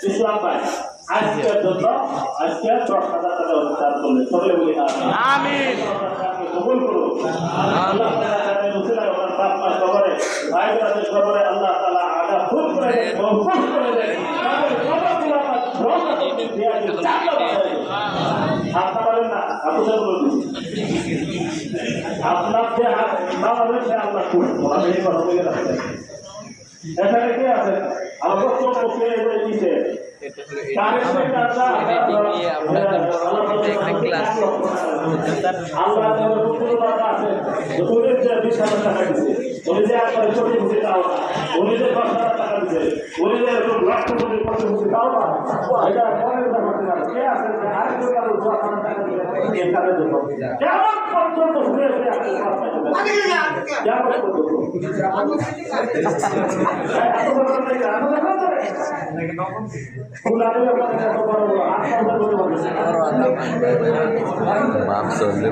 ইসলাম ভাই আজকের জন্য আজকে 10,000 টাকা অনুদান করলেন, সকলে বলি আমিন। কবুল করুন আল্লাহ তাআলা, মুসলিম ওনার বাপ মা কবরে, ভাই বোনদের কবরে আল্লাহ তাআলা আগা ফুল করে দেন, মহফুজ করে দেন, তাদের কবরগুলো রহমত দিয়ে জান্নাত বানায় দেন। আপনারা বলেন না, আপনারা বলুন আপনার যে হাত না হবে সে আল্লাহ করবে, আমি এই কথা বলে রাখতে। এখানে কে আছে? আমার বক্তব্য কে দিয়েছে? माफ सोच ले